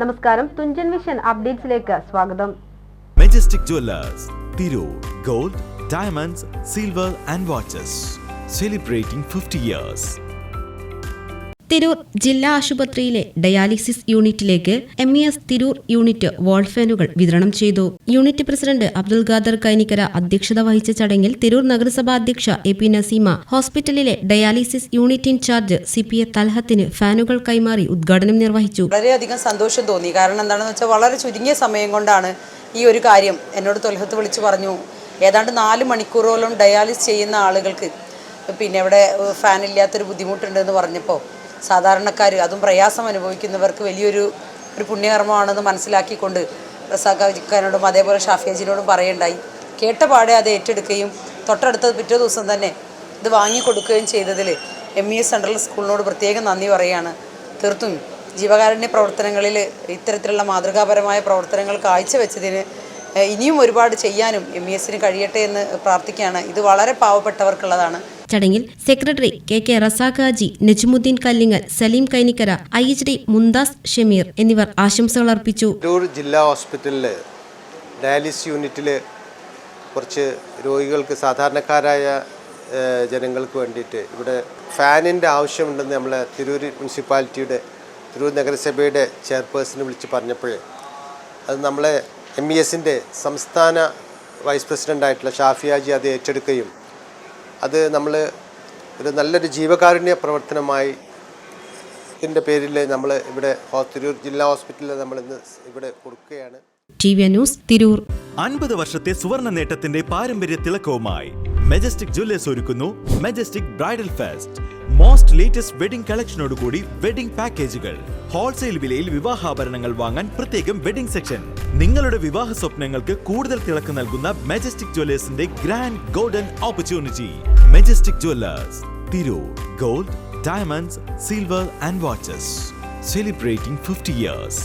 നമസ്കാരം, തുഞ്ചൻ വിഷൻ അപ്ഡേറ്റ്സിലേക്ക് സ്വാഗതം. Majestic Jewellers, Tirur. Gold, diamonds, silver and watches. Celebrating 50 years. Tirur ജില്ലാ ആശുപത്രിയിലെ ഡയാലിസിസ് യൂണിറ്റിലേക്ക് MES തിരൂർ യൂണിറ്റ് വാൾ ഫാനുകൾ വിതരണം ചെയ്തു. യൂണിറ്റ് പ്രസിഡന്റ് അബ്ദുൽ ഖാദർ കൈനിക്കര അധ്യക്ഷത വഹിച്ച ചടങ്ങിൽ തിരൂർ നഗരസഭാ അധ്യക്ഷ AP നസീമ, ഹോസ്പിറ്റലിലെ ഡയാലിസിസ് യൂണിറ്റ് ഇൻചാർജ് CPA തൽഹത്തിന് ഫാനുകൾ കൈമാറി ഉദ്ഘാടനം നിർവഹിച്ചു. വളരെയധികം സന്തോഷം തോന്നി. കാരണം എന്താണെന്ന് വെച്ചാൽ വളരെ ചുരുങ്ങിയ സമയം കൊണ്ടാണ് ഈ ഒരു കാര്യം എന്നോട് തൽഹത്ത് വിളിച്ചു പറഞ്ഞു. ഏതാണ്ട് 4 മണിക്കൂറോളം ഡയാലിസ് ചെയ്യുന്ന ആളുകൾക്ക് പിന്നെ ഇവിടെ ഫാനില്ലാത്തൊരു ബുദ്ധിമുട്ടുണ്ടെന്ന് പറഞ്ഞപ്പോൾ സാധാരണക്കാർ, അതും പ്രയാസം അനുഭവിക്കുന്നവർക്ക് വലിയൊരു പുണ്യകർമ്മമാണെന്ന് മനസ്സിലാക്കിക്കൊണ്ട് റസാഖാജിക്കാനോടും അതേപോലെ ഷാഫിയാജിനോടും പറയുണ്ടായി. കേട്ട പാടെ അത് ഏറ്റെടുക്കുകയും തൊട്ടടുത്ത പിറ്റേ ദിവസം തന്നെ ഇത് വാങ്ങിക്കൊടുക്കുകയും ചെയ്തതിൽ MES സെൻട്രൽ സ്കൂളിനോട് പ്രത്യേകം നന്ദി പറയുകയാണ്. തീർത്തും ജീവകാരുണ്യ പ്രവർത്തനങ്ങളിൽ ഇത്തരത്തിലുള്ള മാതൃകാപരമായ പ്രവർത്തനങ്ങൾ കാഴ്ചവെച്ചതിന് ഇനിയും ഒരുപാട് ചെയ്യാനും MESന് കഴിയട്ടെ എന്ന് പ്രാർത്ഥിക്കുകയാണ്. ഇത് വളരെ പാവപ്പെട്ടവർക്കുള്ളതാണ്. ചടങ്ങിൽ secretary KK Razak Haji, Najmuddin Kallingal, Saleem Kainikkara, IHD Mumtaz Shameer എന്നിവർ ആശംസകൾ അർപ്പിച്ചു. തിരൂർ ജില്ലാ ഹോസ്പിറ്റലിൽ ഡയാലിസിസ് യൂണിറ്റിൽ കുറച്ച് രോഗികൾക്ക്, സാധാരണക്കാരായ ജനങ്ങൾക്ക് വേണ്ടിയിട്ട് ഇവിടെ ഫാനിൻ്റെ ആവശ്യമുണ്ടെന്ന് നമ്മളെ തിരൂർ മുനിസിപ്പാലിറ്റിയുടെ, തിരൂർ നഗരസഭയുടെ ചെയർപേഴ്സണെ വിളിച്ച് പറഞ്ഞപ്പോൾ അത് നമ്മളെ MESൻ്റെ സംസ്ഥാന വൈസ് പ്രസിഡൻ്റായിട്ടുള്ള ഷാഫിയാജി അത് ഏറ്റെടുക്കുകയും അത് നമ്മൾ ഒരു നല്ലൊരു ജീവകാരുണ്യ പ്രവർത്തനമായി ഇതിൻ്റെ പേരിൽ നമ്മൾ ഇവിടെ തിരൂർ ജില്ലാ ഹോസ്പിറ്റലിൽ നമ്മൾ ഇന്ന് ഇവിടെ കൊടുക്കുകയാണ്. TV news Tirur. 50 വർഷത്തെ സുവർണ നേട്ടത്തിന്റെ പാരമ്പര്യ തിളക്കവുമായി മെജസ്റ്റിക് ജുവല്ലേഴ്സ് ഒരുക്കുന്നു Majestic bridal fest. Most latest wedding കളക്ഷനോടുകൂടി വെഡിംഗ് പാക്കേജുകൾ. ഹോൾസെയിൽ വിലയിൽ വിവാഹാഭരണങ്ങൾ വാങ്ങാൻ പ്രത്യേകം വെഡിംഗ് സെക്ഷൻ. നിങ്ങളുടെ വിവാഹ സ്വപ്നങ്ങൾക്ക് കൂടുതൽ തിളക്കം നൽകുന്ന മെജസ്റ്റിക് ജുവല്ലേഴ്സിന്റെ grand golden opportunity. Majestic Jewellers, Tirur. Gold, diamonds, silver and watches. Celebrating 50 years.